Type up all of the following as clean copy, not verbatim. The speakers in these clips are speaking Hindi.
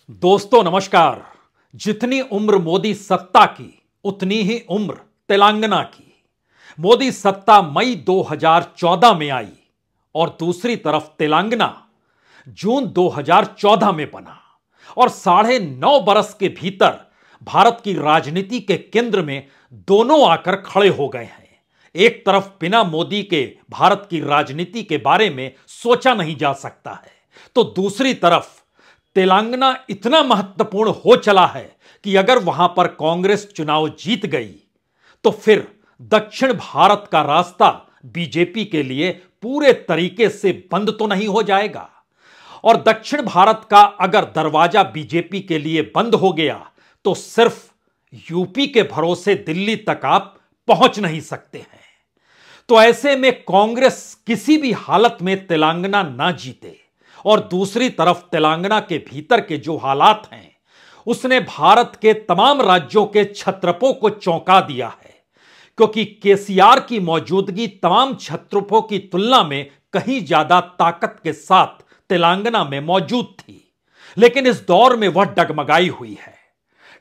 दोस्तों नमस्कार। जितनी उम्र मोदी सत्ता की उतनी ही उम्र तेलंगाना की। मोदी सत्ता मई 2014 में आई और दूसरी तरफ तेलंगाना जून 2014 में बना और 9.5 बरस के भीतर भारत की राजनीति के केंद्र में दोनों आकर खड़े हो गए हैं। एक तरफ बिना मोदी के भारत की राजनीति के बारे में सोचा नहीं जा सकता है, तो दूसरी तरफ तेलंगाना इतना महत्वपूर्ण हो चला है कि अगर वहां पर कांग्रेस चुनाव जीत गई तो फिर दक्षिण भारत का रास्ता बीजेपी के लिए पूरे तरीके से बंद तो नहीं हो जाएगा। और दक्षिण भारत का अगर दरवाजा बीजेपी के लिए बंद हो गया तो सिर्फ यूपी के भरोसे दिल्ली तक आप पहुंच नहीं सकते हैं। तो ऐसे में कांग्रेस किसी भी हालत में तेलंगाना ना जीते और दूसरी तरफ तेलंगाना के भीतर के जो हालात हैं उसने भारत के तमाम राज्यों के क्षत्रपों को चौंका दिया है, क्योंकि केसीआर की मौजूदगी तमाम क्षत्रपों की तुलना में कहीं ज्यादा ताकत के साथ तेलंगाना में मौजूद थी। लेकिन इस दौर में वह डगमगाई हुई है।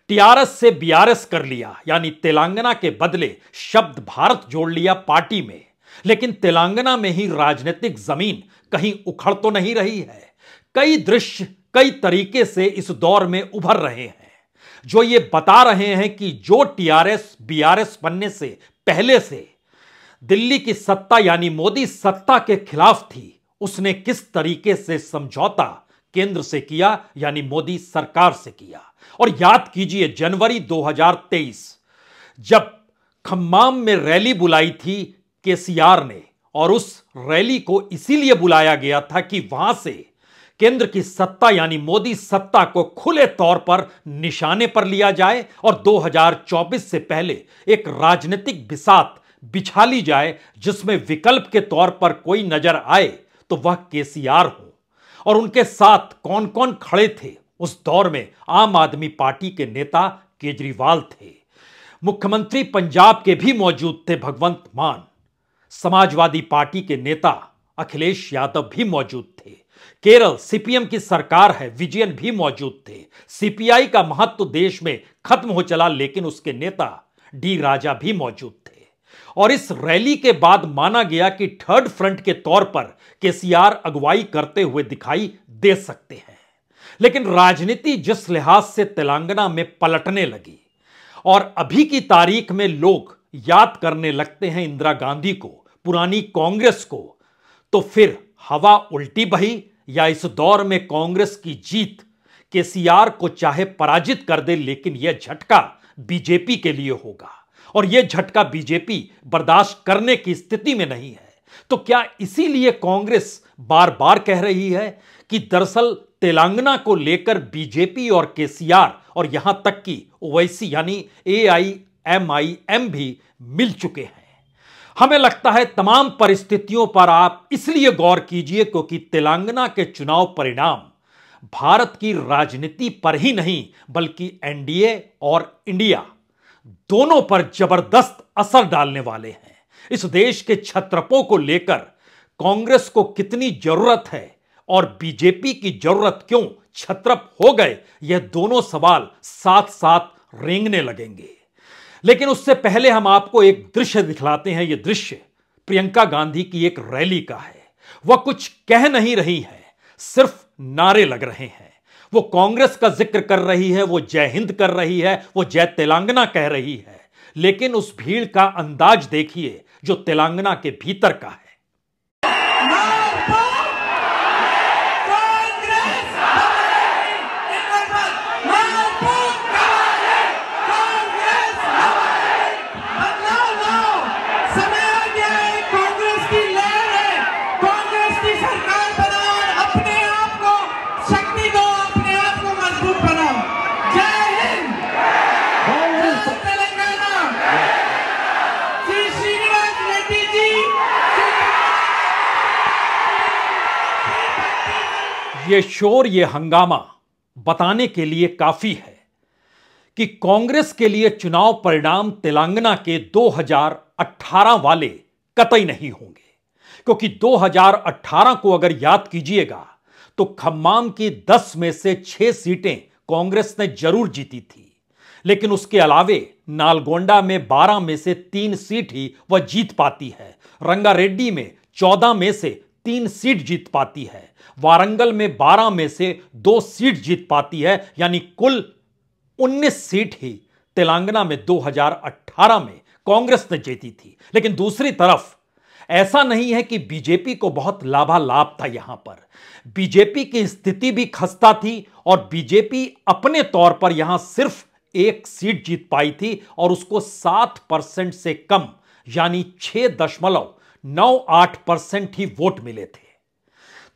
टीआरएस से बीआरएस कर लिया, यानी तेलंगाना के बदले शब्द भारत जोड़ लिया पार्टी में। लेकिन तेलंगाना में ही राजनीतिक जमीन कहीं उखड़ तो नहीं रही है। कई दृश्य कई तरीके से इस दौर में उभर रहे हैं जो ये बता रहे हैं कि जो टीआरएस बीआरएस बनने से पहले से दिल्ली की सत्ता यानी मोदी सत्ता के खिलाफ थी, उसने किस तरीके से समझौता केंद्र से किया यानी मोदी सरकार से किया। और याद कीजिए जनवरी 2023 जब खम्माम में रैली बुलाई थी केसीआर ने, और उस रैली को इसीलिए बुलाया गया था कि वहां से केंद्र की सत्ता यानी मोदी सत्ता को खुले तौर पर निशाने पर लिया जाए और 2024 से पहले एक राजनीतिक बिसात बिछा ली जाए जिसमें विकल्प के तौर पर कोई नजर आए तो वह केसीआर हो। और उनके साथ कौन कौन खड़े थे उस दौर में? आम आदमी पार्टी के नेता केजरीवाल थे, मुख्यमंत्री पंजाब के भी मौजूद थे भगवंत मान, समाजवादी पार्टी के नेता अखिलेश यादव भी मौजूद थे, केरल सीपीएम की सरकार है विजयन भी मौजूद थे, सीपीआई का महत्व देश में खत्म हो चला लेकिन उसके नेता डी राजा भी मौजूद थे। और इस रैली के बाद माना गया कि थर्ड फ्रंट के तौर पर केसीआर अगुवाई करते हुए दिखाई दे सकते हैं। लेकिन राजनीति जिस लिहाज से तेलंगाना में पलटने लगी और अभी की तारीख में लोग याद करने लगते हैं इंदिरा गांधी को, पुरानी कांग्रेस को, तो फिर हवा उल्टी बही या इस दौर में कांग्रेस की जीत केसीआर को चाहे पराजित कर दे लेकिन यह झटका बीजेपी के लिए होगा और यह झटका बीजेपी बर्दाश्त करने की स्थिति में नहीं है। तो क्या इसीलिए कांग्रेस बार बार कह रही है कि दरअसल तेलंगाना को लेकर बीजेपी और केसीआर और यहां तक कि ओवैसी यानी एआईएमआईएम भी मिल चुके हैं? हमें लगता है तमाम परिस्थितियों पर आप इसलिए गौर कीजिए क्योंकि तेलंगाना के चुनाव परिणाम भारत की राजनीति पर ही नहीं बल्कि एनडीए और इंडिया दोनों पर जबरदस्त असर डालने वाले हैं। इस देश के क्षत्रपों को लेकर कांग्रेस को कितनी जरूरत है और बीजेपी की जरूरत क्यों क्षत्रप हो गए, यह दोनों सवाल साथ साथ रेंगने लगेंगे। लेकिन उससे पहले हम आपको एक दृश्य दिखलाते हैं। यह दृश्य प्रियंका गांधी की एक रैली का है। वह कुछ कह नहीं रही है, सिर्फ नारे लग रहे हैं। वो कांग्रेस का जिक्र कर रही है, वो जय हिंद कर रही है, वो जय तेलंगाना कह रही है। लेकिन उस भीड़ का अंदाज देखिए जो तेलंगाना के भीतर का है। ये शोर ये हंगामा बताने के लिए काफी है कि कांग्रेस के लिए चुनाव परिणाम तेलंगाना के 2018 वाले कतई नहीं होंगे, क्योंकि 2018 को अगर याद कीजिएगा तो खम्माम की 10 में से 6 सीटें कांग्रेस ने जरूर जीती थी, लेकिन उसके अलावे नालगोंडा में 12 में से 3 सीट ही वह जीत पाती है, रंगारेड्डी में 14 में से 3 सीट जीत पाती है, वारंगल में 12 में से 2 सीट जीत पाती है, यानी कुल 19 सीट ही तेलंगाना में 2018 में कांग्रेस ने जीती थी। लेकिन दूसरी तरफ ऐसा नहीं है कि बीजेपी को बहुत लाभालाभ था। यहां पर बीजेपी की स्थिति भी खस्ता थी और बीजेपी अपने तौर पर यहां सिर्फ 1 सीट जीत पाई थी और उसको 7% से कम यानी 6.98% ही वोट मिले थे।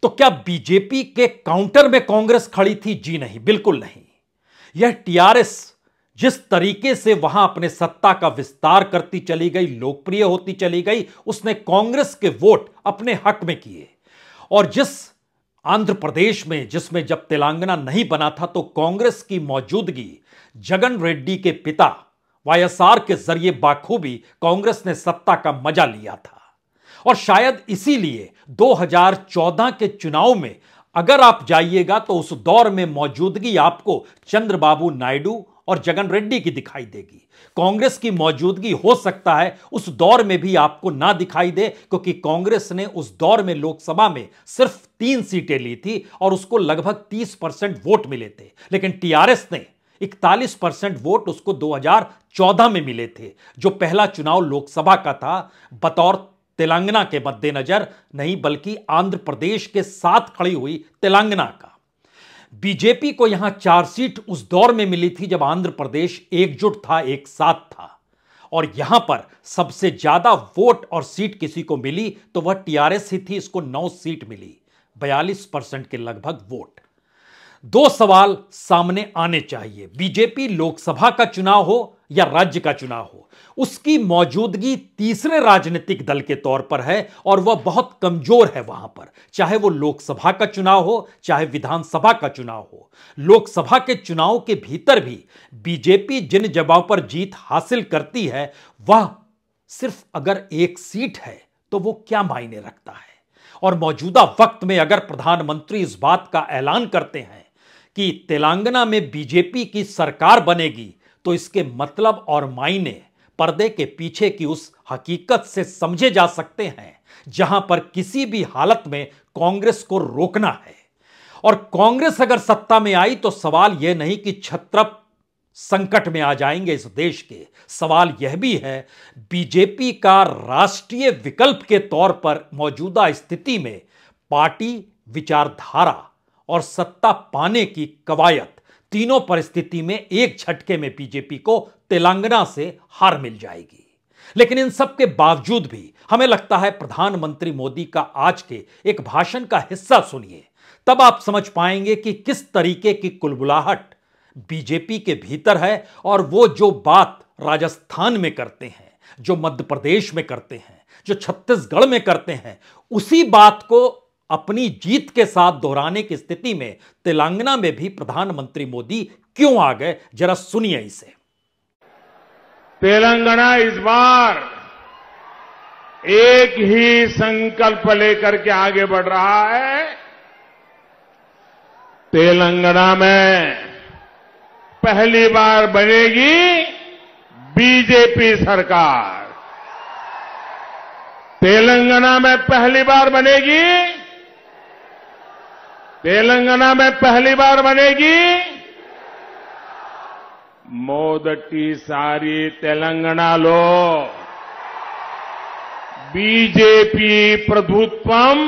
तो क्या बीजेपी के काउंटर में कांग्रेस खड़ी थी? जी नहीं, बिल्कुल नहीं। यह टीआरएस जिस तरीके से वहां अपने सत्ता का विस्तार करती चली गई, लोकप्रिय होती चली गई, उसने कांग्रेस के वोट अपने हक में किए। और जिस आंध्र प्रदेश में, जिसमें जब तेलंगाना नहीं बना था, तो कांग्रेस की मौजूदगी जगन रेड्डी के पिता वाईएसआर के जरिए बाखूबी कांग्रेस ने सत्ता का मजा लिया था। और शायद इसीलिए 2014 के चुनाव में अगर आप जाइएगा तो उस दौर में मौजूदगी आपको चंद्रबाबू नायडू और जगन रेड्डी की दिखाई देगी। कांग्रेस की मौजूदगी हो सकता है उस दौर में भी आपको ना दिखाई दे, क्योंकि कांग्रेस ने उस दौर में लोकसभा में सिर्फ 3 सीटें ली थी और उसको लगभग 30% वोट मिले थे। लेकिन टीआरएस ने 41% वोट उसको 2014 में मिले थे, जो पहला चुनाव लोकसभा का था, बतौर तेलंगाना के मद्देनजर नहीं, बल्कि आंध्र प्रदेश के साथ खड़ी हुई तेलंगाना का। बीजेपी को यहां 4 सीट उस दौर में मिली थी जब आंध्र प्रदेश एकजुट था, एक साथ था। और यहां पर सबसे ज्यादा वोट और सीट किसी को मिली तो वह टीआरएस ही थी, इसको 9 सीट मिली, 42% के लगभग वोट। 2 सवाल सामने आने चाहिए। बीजेपी लोकसभा का चुनाव हो या राज्य का चुनाव हो, उसकी मौजूदगी तीसरे राजनीतिक दल के तौर पर है और वह बहुत कमजोर है वहां पर, चाहे वो लोकसभा का चुनाव हो चाहे विधानसभा का चुनाव हो। लोकसभा के चुनाव के भीतर भी बीजेपी जिन जगहों पर जीत हासिल करती है, वह सिर्फ अगर 1 सीट है तो वो क्या मायने रखता है। और मौजूदा वक्त में अगर प्रधानमंत्री इस बात का ऐलान करते हैं कि तेलंगाना में बीजेपी की सरकार बनेगी, तो इसके मतलब और मायने पर्दे के पीछे की उस हकीकत से समझे जा सकते हैं जहां पर किसी भी हालत में कांग्रेस को रोकना है। और कांग्रेस अगर सत्ता में आई तो सवाल यह नहीं कि छत्रप संकट में आ जाएंगे इस देश के, सवाल यह भी है बीजेपी का राष्ट्रीय विकल्प के तौर पर मौजूदा स्थिति में पार्टी, विचारधारा और सत्ता पाने की कवायद, तीनों परिस्थिति में एक झटके में बीजेपी को तेलंगाना से हार मिल जाएगी। लेकिन इन सब के बावजूद भी हमें लगता है प्रधानमंत्री मोदी का आज के एक भाषण का हिस्सा सुनिए, तब आप समझ पाएंगे कि किस तरीके की कुलबुलाहट बीजेपी के भीतर है। और वो जो बात राजस्थान में करते हैं, जो मध्य प्रदेश में करते हैं, जो छत्तीसगढ़ में करते हैं, उसी बात को अपनी जीत के साथ दोहराने की स्थिति में तेलंगाना में भी प्रधानमंत्री मोदी क्यों आ गए, जरा सुनिए इसे। तेलंगाना इस बार एक ही संकल्प लेकर के आगे बढ़ रहा है। तेलंगाना में पहली बार बनेगी बीजेपी सरकार। तेलंगाना में पहली बार बनेगी, तेलंगाना में पहली बार बनेगी मोदटीसारी तेलंगानालो बीजेपी प्रभुत्वम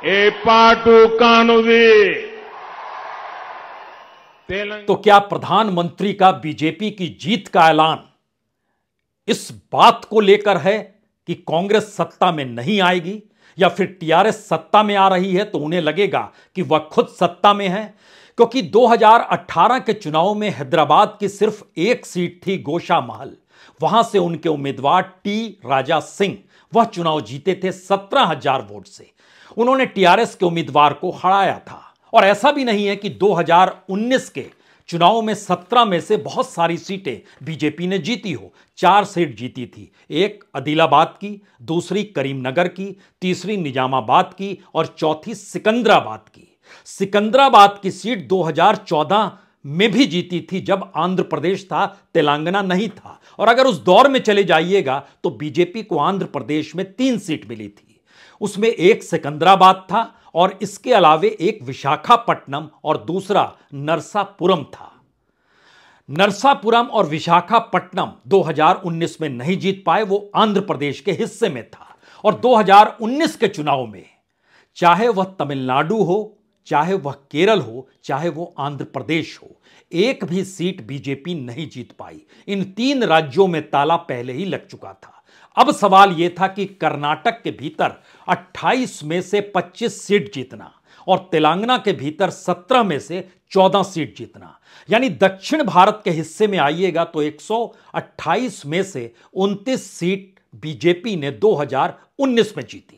एपाटू कानुदी। तो क्या प्रधानमंत्री का बीजेपी की जीत का ऐलान इस बात को लेकर है कि कांग्रेस सत्ता में नहीं आएगी, या फिर टीआरएस सत्ता में आ रही है तो उन्हें लगेगा कि वह खुद सत्ता में है? क्योंकि 2018 के चुनाव में हैदराबाद की सिर्फ 1 सीट थी, गोशा महल, वहां से उनके उम्मीदवार टी राजा सिंह वह चुनाव जीते थे 17,000 वोट से। उन्होंने टीआरएस के उम्मीदवार को हराया था। और ऐसा भी नहीं है कि 2019 के चुनाव में 17 में से बहुत सारी सीटें बीजेपी ने जीती हो। 4 सीट जीती थी, एक आदिलाबाद की, दूसरी करीमनगर की, तीसरी निजामाबाद की और चौथी सिकंदराबाद की। सिकंदराबाद की सीट 2014 में भी जीती थी जब आंध्र प्रदेश था, तेलंगाना नहीं था। और अगर उस दौर में चले जाइएगा तो बीजेपी को आंध्र प्रदेश में 3 सीट मिली थी। उसमें एक सिकंदराबाद था और इसके अलावे एक विशाखापट्टनम और दूसरा नरसापुरम था। नरसापुरम और विशाखापट्टनम 2019 में नहीं जीत पाए, वो आंध्र प्रदेश के हिस्से में था। और 2019 के चुनाव में चाहे वह तमिलनाडु हो, चाहे वह केरल हो, चाहे वो आंध्र प्रदेश हो, एक भी सीट बीजेपी नहीं जीत पाई। इन 3 राज्यों में ताला पहले ही लग चुका था। अब सवाल यह था कि कर्नाटक के भीतर 28 में से 25 सीट जीतना और तेलंगाना के भीतर 17 में से 14 सीट जीतना। यानी दक्षिण भारत के हिस्से में आइएगा तो 128 में से 29 सीट बीजेपी ने 2019 में जीती।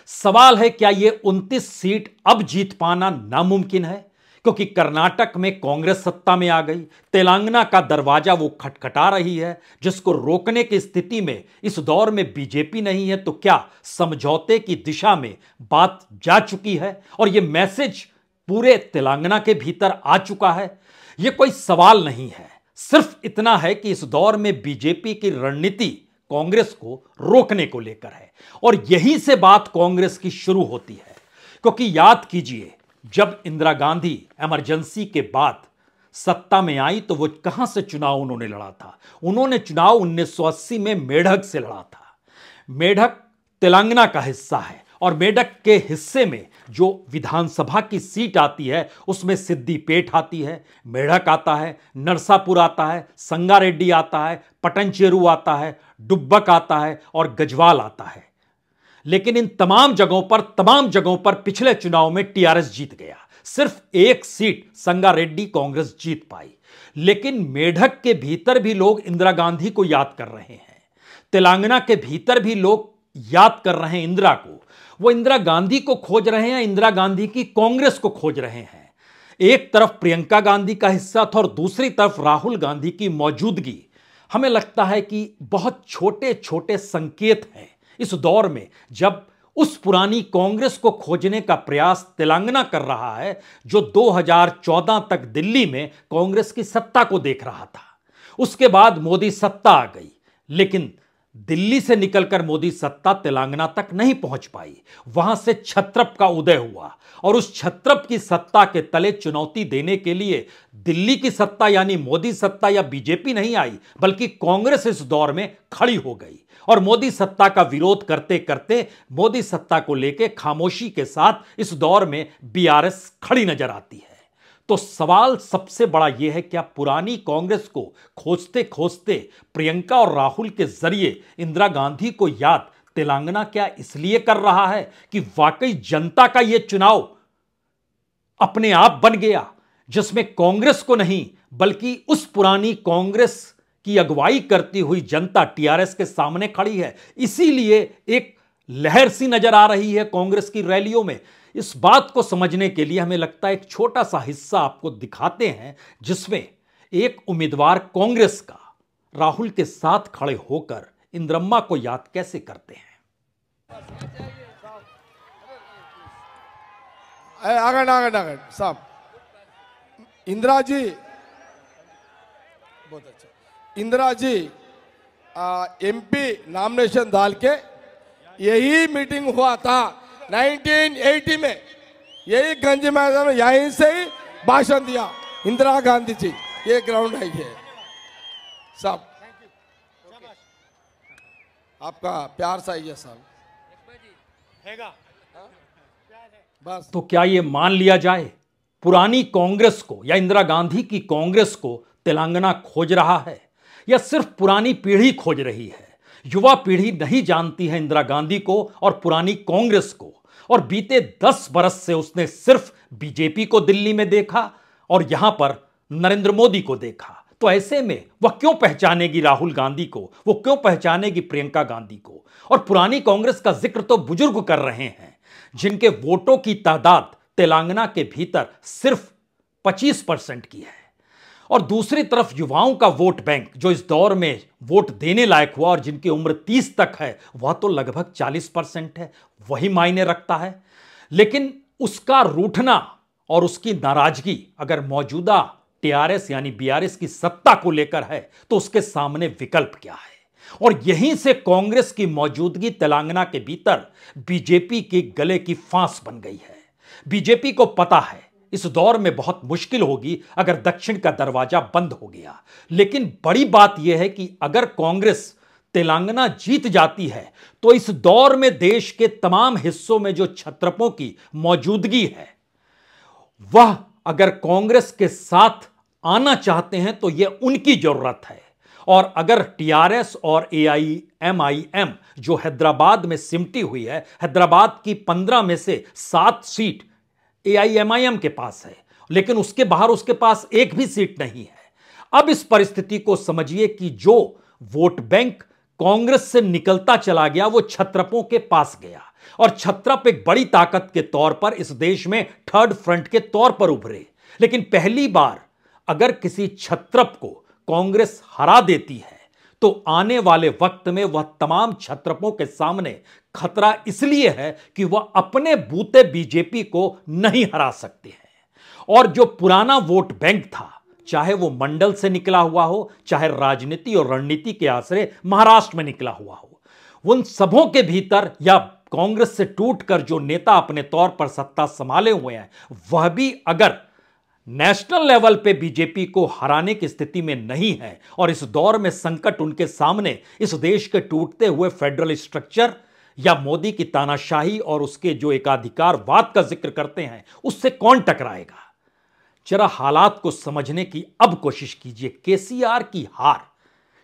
सवाल है, क्या यह 29 सीट अब जीत पाना नामुमकिन है? क्योंकि कर्नाटक में कांग्रेस सत्ता में आ गई, तेलंगाना का दरवाजा वो खटखटा रही है, जिसको रोकने की स्थिति में इस दौर में बीजेपी नहीं है। तो क्या समझौते की दिशा में बात जा चुकी है और यह मैसेज पूरे तेलंगाना के भीतर आ चुका है? यह कोई सवाल नहीं है, सिर्फ इतना है कि इस दौर में बीजेपी की रणनीति कांग्रेस को रोकने को लेकर है। और यहीं से बात कांग्रेस की शुरू होती है। क्योंकि याद कीजिए, जब इंदिरा गांधी इमरजेंसी के बाद सत्ता में आई तो वो कहां से चुनाव उन्होंने लड़ा था? उन्होंने चुनाव 1980 में मेढक से लड़ा था। मेढक तेलंगाना का हिस्सा है और मेढक के हिस्से में जो विधानसभा की सीट आती है उसमें सिद्दीपेट आती है, मेढक आता है, नरसापुर आता है, संगारेड्डी आता है, पटनचेरू आता है, डुब्बक आता है और गजवाल आता है। लेकिन इन तमाम जगहों पर पिछले चुनाव में टीआरएस जीत गया। सिर्फ एक सीट संगारेड्डी कांग्रेस जीत पाई। लेकिन मेढक के भीतर भी लोग इंदिरा गांधी को याद कर रहे हैं, तेलंगाना के भीतर भी लोग याद कर रहे हैं इंदिरा को। वो इंदिरा गांधी को खोज रहे हैं, इंदिरा गांधी की कांग्रेस को खोज रहे हैं। एक तरफ प्रियंका गांधी का हिस्सा था और दूसरी तरफ राहुल गांधी की मौजूदगी। हमें लगता है कि बहुत छोटे छोटे संकेत हैं इस दौर में, जब उस पुरानी कांग्रेस को खोजने का प्रयास तेलंगाना कर रहा है, जो 2014 तक दिल्ली में कांग्रेस की सत्ता को देख रहा था। उसके बाद मोदी सत्ता आ गई, लेकिन दिल्ली से निकलकर मोदी सत्ता तेलंगाना तक नहीं पहुंच पाई। वहां से छत्रप का उदय हुआ और उस छत्रप की सत्ता के तले चुनौती देने के लिए दिल्ली की सत्ता यानी मोदी सत्ता या बीजेपी नहीं आई, बल्कि कांग्रेस इस दौर में खड़ी हो गई। और मोदी सत्ता का विरोध करते करते मोदी सत्ता को लेकर खामोशी के साथ इस दौर में बीआरएस खड़ी नजर आती है। तो सवाल सबसे बड़ा यह है, क्या पुरानी कांग्रेस को खोजते खोजते प्रियंका और राहुल के जरिए इंदिरा गांधी को याद तेलंगाना क्या इसलिए कर रहा है कि वाकई जनता का यह चुनाव अपने आप बन गया, जिसमें कांग्रेस को नहीं बल्कि उस पुरानी कांग्रेस की अगुवाई करती हुई जनता टीआरएस के सामने खड़ी है। इसीलिए एक लहर सी नजर आ रही है कांग्रेस की रैलियों में। इस बात को समझने के लिए हमें लगता है एक छोटा सा हिस्सा आपको दिखाते हैं, जिसमें एक उम्मीदवार कांग्रेस का राहुल के साथ खड़े होकर इंदिरम्मा को याद कैसे करते हैं। आगन साहब, इंदिरा जी बहुत अच्छा। इंदिरा जी एमपी नॉमिनेशन डाल के यही मीटिंग हुआ था 1980 में, यही गंज मैदान में, यहीं से ही भाषण दिया इंदिरा गांधी जी। ये ग्राउंड है ये साहब, आपका प्यार सा ही है साहब। बस तो क्या यह मान लिया जाए पुरानी कांग्रेस को या इंदिरा गांधी की कांग्रेस को तेलंगाना खोज रहा है, या सिर्फ पुरानी पीढ़ी खोज रही है? युवा पीढ़ी नहीं जानती है इंदिरा गांधी को और पुरानी कांग्रेस को, और बीते 10 बरस से उसने सिर्फ बीजेपी को दिल्ली में देखा और यहां पर नरेंद्र मोदी को देखा। तो ऐसे में वह क्यों पहचानेगी राहुल गांधी को, वो क्यों पहचानेगी प्रियंका गांधी को? और पुरानी कांग्रेस का जिक्र तो बुजुर्ग कर रहे हैं, जिनके वोटों की तादाद तेलंगाना के भीतर सिर्फ 25% की है। और दूसरी तरफ युवाओं का वोट बैंक, जो इस दौर में वोट देने लायक हुआ और जिनकी उम्र 30 तक है, वह तो लगभग 40% है। वही मायने रखता है। लेकिन उसका रूठना और उसकी नाराजगी अगर मौजूदा टीआरएस यानी बीआरएस की सत्ता को लेकर है तो उसके सामने विकल्प क्या है। और यहीं से कांग्रेस की मौजूदगी तेलंगाना के भीतर बीजेपी के गले की फांस बन गई है। बीजेपी को पता है इस दौर में बहुत मुश्किल होगी अगर दक्षिण का दरवाजा बंद हो गया। लेकिन बड़ी बात यह है कि अगर कांग्रेस तेलंगाना जीत जाती है तो इस दौर में देश के तमाम हिस्सों में जो क्षत्रपों की मौजूदगी है वह अगर कांग्रेस के साथ आना चाहते हैं तो यह उनकी जरूरत है। और अगर टीआरएस और एआईएमआईएम जो हैदराबाद में सिमटी हुई है, हैदराबाद की 15 में से 7 सीट एआईएमआईएम के पास है, लेकिन उसके बाहर उसके पास एक भी सीट नहीं है। अब इस परिस्थिति को समझिए कि जो वोट बैंक कांग्रेस से निकलता चला गया वो क्षत्रपों के पास गया और क्षत्रप एक बड़ी ताकत के तौर पर इस देश में थर्ड फ्रंट के तौर पर उभरे। लेकिन पहली बार अगर किसी क्षत्रप को कांग्रेस हरा देती है तो आने वाले वक्त में वह तमाम क्षत्रपों के सामने खतरा इसलिए है कि वह अपने बूते बीजेपी को नहीं हरा सकते हैं। और जो पुराना वोट बैंक था, चाहे वो मंडल से निकला हुआ हो, चाहे राजनीति और रणनीति के आश्रय महाराष्ट्र में निकला हुआ हो, उन सबों के भीतर या कांग्रेस से टूटकर जो नेता अपने तौर पर सत्ता संभाले हुए हैं वह भी अगर नेशनल लेवल पे बीजेपी को हराने की स्थिति में नहीं है और इस दौर में संकट उनके सामने इस देश के टूटते हुए फेडरल स्ट्रक्चर या मोदी की तानाशाही और उसके जो एकाधिकारवाद का जिक्र करते हैं उससे कौन टकराएगा। जरा हालात को समझने की अब कोशिश कीजिए। केसीआर की हार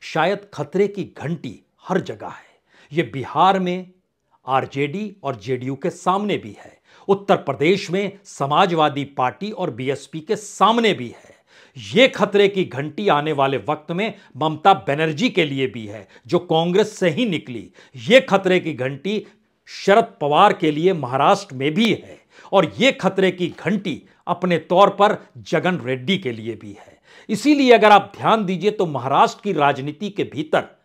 शायद खतरे की घंटी हर जगह है। यह बिहार में आरजेडी और जेडीयू के सामने भी है, उत्तर प्रदेश में समाजवादी पार्टी और बीएसपी के सामने भी है। यह खतरे की घंटी आने वाले वक्त में ममता बनर्जी के लिए भी है जो कांग्रेस से ही निकली। यह खतरे की घंटी शरद पवार के लिए महाराष्ट्र में भी है और यह खतरे की घंटी अपने तौर पर जगन रेड्डी के लिए भी है। इसीलिए अगर आप ध्यान दीजिए तो महाराष्ट्र की राजनीति के भीतर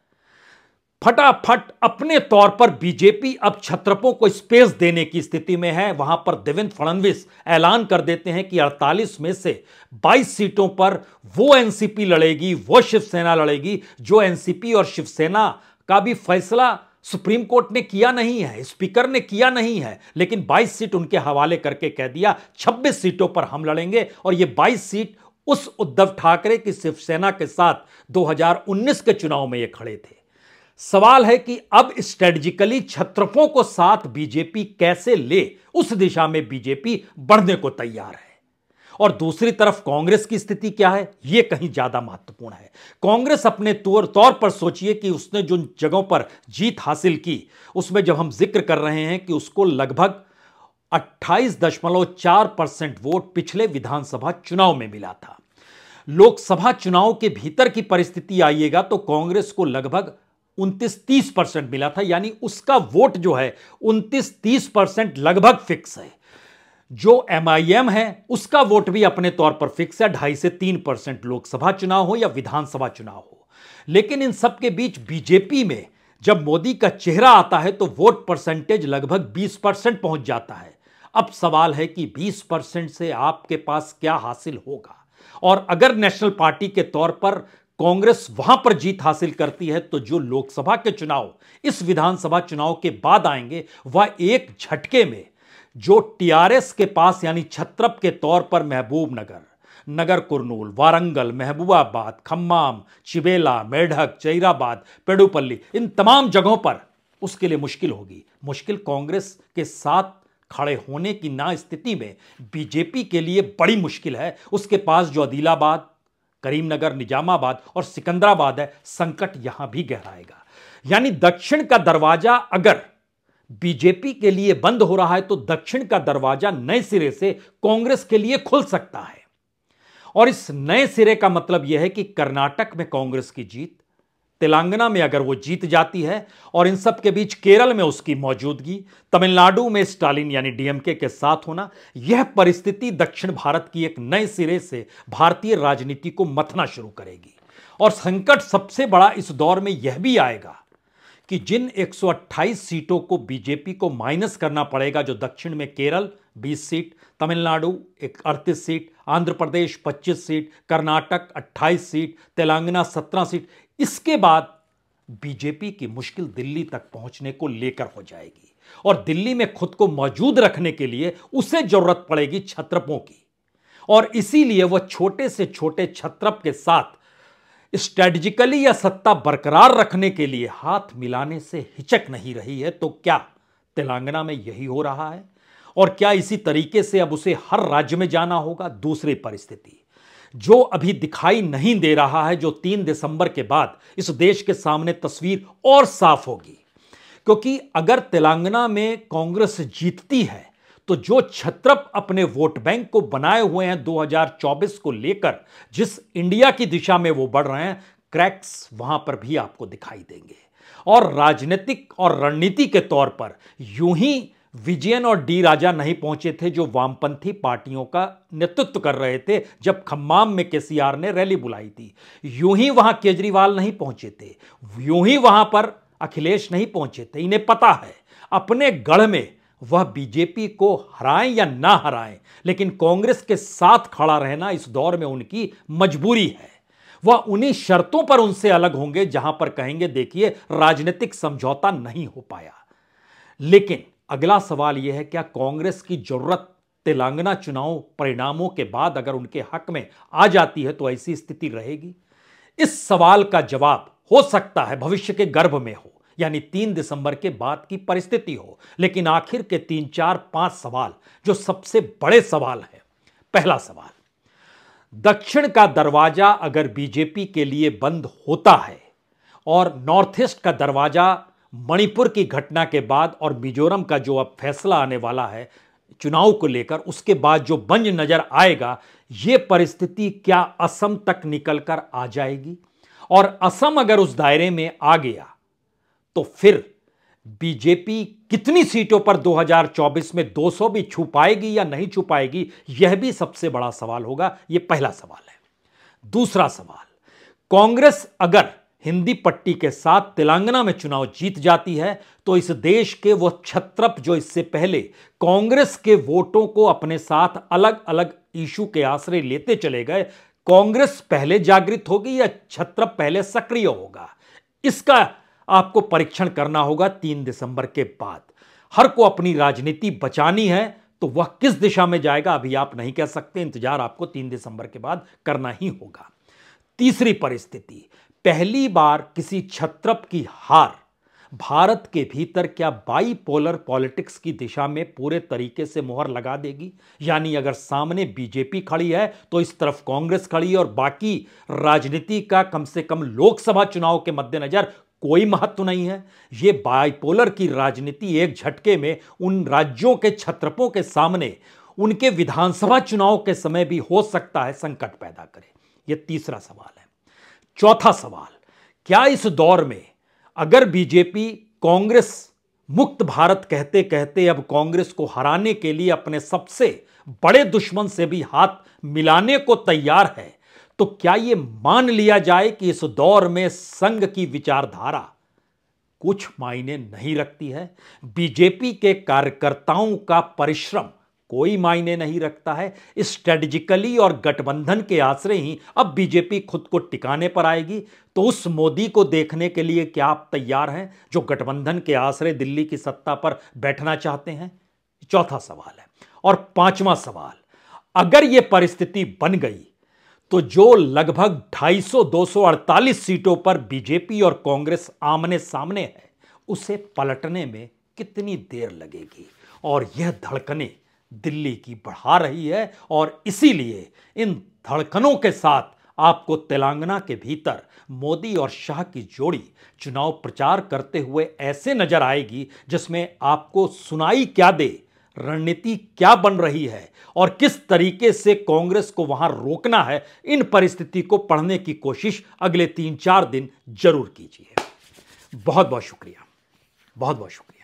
फटाफट अपने तौर पर बीजेपी अब क्षत्रपों को स्पेस देने की स्थिति में है। वहां पर देवेंद्र फडणवीस ऐलान कर देते हैं कि 48 में से 22 सीटों पर वो एनसीपी लड़ेगी, वो शिवसेना लड़ेगी। जो एनसीपी और शिवसेना का भी फैसला सुप्रीम कोर्ट ने किया नहीं है, स्पीकर ने किया नहीं है, लेकिन 22 सीट उनके हवाले करके कह दिया 26 सीटों पर हम लड़ेंगे। और ये 22 सीट उस उद्धव ठाकरे की शिवसेना के साथ 2019 के चुनाव में ये खड़े थे। सवाल है कि अब स्ट्रेटजिकली क्षत्रपों को साथ बीजेपी कैसे ले, उस दिशा में बीजेपी बढ़ने को तैयार है। और दूसरी तरफ कांग्रेस की स्थिति क्या है, यह कहीं ज्यादा महत्वपूर्ण है। कांग्रेस अपने तौर पर सोचिए कि उसने जिन जगहों पर जीत हासिल की उसमें जब हम जिक्र कर रहे हैं कि उसको लगभग 28.4% वोट पिछले विधानसभा चुनाव में मिला था। लोकसभा चुनाव के भीतर की परिस्थिति आइएगा तो कांग्रेस को लगभग 29-30% मिला था, यानी उसका वोट जो है 29-30% लगभग फिक्स है। जो एमआईएम है उसका वोट भी अपने तौर पर फिक्स है, 2.5 से 3% लोकसभा चुनाव हो या विधानसभा चुनाव हो। लेकिन इन सब के बीच बीजेपी में जब मोदी का चेहरा आता है तो वोट परसेंटेज लगभग 20% पहुंच जाता है। अब सवाल है कि 20% से आपके पास क्या हासिल होगा। और अगर नेशनल पार्टी के तौर पर कांग्रेस वहां पर जीत हासिल करती है तो जो लोकसभा के चुनाव इस विधानसभा चुनाव के बाद आएंगे वह एक झटके में जो टीआरएस के पास यानी छत्रप के तौर पर महबूबनगर, नगर कुर्नूल, वारंगल, महबूबाबाद, खम्माम, चिबेला, मेढक, जहीराबाद, पेडुपल्ली, इन तमाम जगहों पर उसके लिए मुश्किल होगी। मुश्किल कांग्रेस के साथ खड़े होने की ना स्थिति में बीजेपी के लिए बड़ी मुश्किल है। उसके पास जो आदिलाबाद, करीमनगर, निजामाबाद और सिकंदराबाद है, संकट यहां भी गहराएगा। यानी दक्षिण का दरवाजा अगर बीजेपी के लिए बंद हो रहा है तो दक्षिण का दरवाजा नए सिरे से कांग्रेस के लिए खुल सकता है। और इस नए सिरे का मतलब यह है कि कर्नाटक में कांग्रेस की जीत, तेलंगाना में अगर वो जीत जाती है और इन सब के बीच केरल में उसकी मौजूदगी, तमिलनाडु में स्टालिन यानी डीएमके के साथ होना, यह परिस्थिति दक्षिण भारत की एक नए सिरे से भारतीय राजनीति को मथना शुरू करेगी। और संकट सबसे बड़ा इस दौर में यह भी आएगा कि जिन 128 सीटों को बीजेपी को माइनस करना पड़ेगा, जो दक्षिण में Kerala 20 seat, Tamil Nadu 38 seat, Andhra Pradesh 25 seat, Karnataka 28 seat, Telangana 17 seat, इसके बाद बीजेपी की मुश्किल दिल्ली तक पहुंचने को लेकर हो जाएगी। और दिल्ली में खुद को मौजूद रखने के लिए उसे जरूरत पड़ेगी छत्रपों की, और इसीलिए वह छोटे से छोटे छत्रप के साथ स्ट्रेटजिकली या सत्ता बरकरार रखने के लिए हाथ मिलाने से हिचक नहीं रही है। तो क्या तेलंगाना में यही हो रहा है? और क्या इसी तरीके से अब उसे हर राज्य में जाना होगा? दूसरी परिस्थिति जो अभी दिखाई नहीं दे रहा है, जो 3 दिसंबर के बाद इस देश के सामने तस्वीर और साफ होगी, क्योंकि अगर तेलंगाना में कांग्रेस जीतती है तो जो छत्रप अपने वोट बैंक को बनाए हुए हैं 2024 को लेकर, जिस इंडिया की दिशा में वो बढ़ रहे हैं, क्रैक्स वहां पर भी आपको दिखाई देंगे। और राजनीतिक और रणनीति के तौर पर यूं ही विजयन और डी राजा नहीं पहुंचे थे, जो वामपंथी पार्टियों का नेतृत्व कर रहे थे जब खम्माम में केसीआर ने रैली बुलाई थी। यूं ही वहां केजरीवाल नहीं पहुंचे थे, यूं ही वहां पर अखिलेश नहीं पहुंचे थे। इन्हें पता है अपने गढ़ में वह बीजेपी को हराएं या ना हराएं, लेकिन कांग्रेस के साथ खड़ा रहना इस दौर में उनकी मजबूरी है। वह उन्हीं शर्तों पर उनसे अलग होंगे जहां पर कहेंगे देखिए राजनीतिक समझौता नहीं हो पाया। लेकिन अगला सवाल यह है, क्या कांग्रेस की जरूरत तेलंगाना चुनाव परिणामों के बाद अगर उनके हक में आ जाती है तो ऐसी स्थिति रहेगी? इस सवाल का जवाब हो सकता है भविष्य के गर्भ में हो, यानी 3 दिसंबर के बाद की परिस्थिति हो। लेकिन आखिर के 3, 4, 5 सवाल जो सबसे बड़े सवाल हैं। पहला सवाल, दक्षिण का दरवाजा अगर बीजेपी के लिए बंद होता है और नॉर्थ ईस्ट का दरवाजा मणिपुर की घटना के बाद और मिजोरम का जो अब फैसला आने वाला है चुनाव को लेकर, उसके बाद जो बंद नजर आएगा, यह परिस्थिति क्या असम तक निकलकर आ जाएगी? और असम अगर उस दायरे में आ गया तो फिर बीजेपी कितनी सीटों पर 2024 में 200 भी छू पाएगी या नहीं छू पाएगी, यह भी सबसे बड़ा सवाल होगा। यह पहला सवाल है। दूसरा सवाल, कांग्रेस अगर हिंदी पट्टी के साथ तेलंगाना में चुनाव जीत जाती है तो इस देश के वो छत्रप जो इससे पहले कांग्रेस के वोटों को अपने साथ अलग अलग इशू के आश्रय लेते चले गए, कांग्रेस पहले जागृत होगी या छत्रप पहले सक्रिय होगा? इसका आपको परीक्षण करना होगा 3 दिसंबर के बाद। हर को अपनी राजनीति बचानी है तो वह किस दिशा में जाएगा अभी आप नहीं कह सकते, इंतजार आपको 3 दिसंबर के बाद करना ही होगा। तीसरी परिस्थिति, पहली बार किसी छत्रप की हार भारत के भीतर क्या बाईपोलर पॉलिटिक्स की दिशा में पूरे तरीके से मोहर लगा देगी? यानी अगर सामने बीजेपी खड़ी है तो इस तरफ कांग्रेस खड़ी है और बाकी राजनीति का कम से कम लोकसभा चुनाव के मद्देनजर कोई महत्व नहीं है। यह बाइपोलर की राजनीति एक झटके में उन राज्यों के छत्रपों के सामने उनके विधानसभा चुनाव के समय भी हो सकता है संकट पैदा करे। यह तीसरा सवाल है। चौथा सवाल, क्या इस दौर में अगर बीजेपी कांग्रेस मुक्त भारत कहते कहते अब कांग्रेस को हराने के लिए अपने सबसे बड़े दुश्मन से भी हाथ मिलाने को तैयार है, तो क्या यह मान लिया जाए कि इस दौर में संघ की विचारधारा कुछ मायने नहीं रखती है? बीजेपी के कार्यकर्ताओं का परिश्रम कोई मायने नहीं रखता है। स्ट्रेटजिकली और गठबंधन के आश्रय ही अब बीजेपी खुद को टिकाने पर आएगी। तो उस मोदी को देखने के लिए क्या आप तैयार हैं जो गठबंधन के आश्रय दिल्ली की सत्ता पर बैठना चाहते हैं? चौथा सवाल है। और पांचवा सवाल, अगर यह परिस्थिति बन गई तो जो लगभग 250-248 सीटों पर बीजेपी और कांग्रेस आमने सामने है, उसे पलटने में कितनी देर लगेगी? और यह धड़कनें दिल्ली की बढ़ा रही है और इसीलिए इन धड़कनों के साथ आपको तेलंगाना के भीतर मोदी और शाह की जोड़ी चुनाव प्रचार करते हुए ऐसे नजर आएगी जिसमें आपको सुनाई क्या दे, रणनीति क्या बन रही है और किस तरीके से कांग्रेस को वहां रोकना है। इन परिस्थिति को पढ़ने की कोशिश अगले 3-4 दिन जरूर कीजिए। बहुत बहुत शुक्रिया, बहुत बहुत शुक्रिया।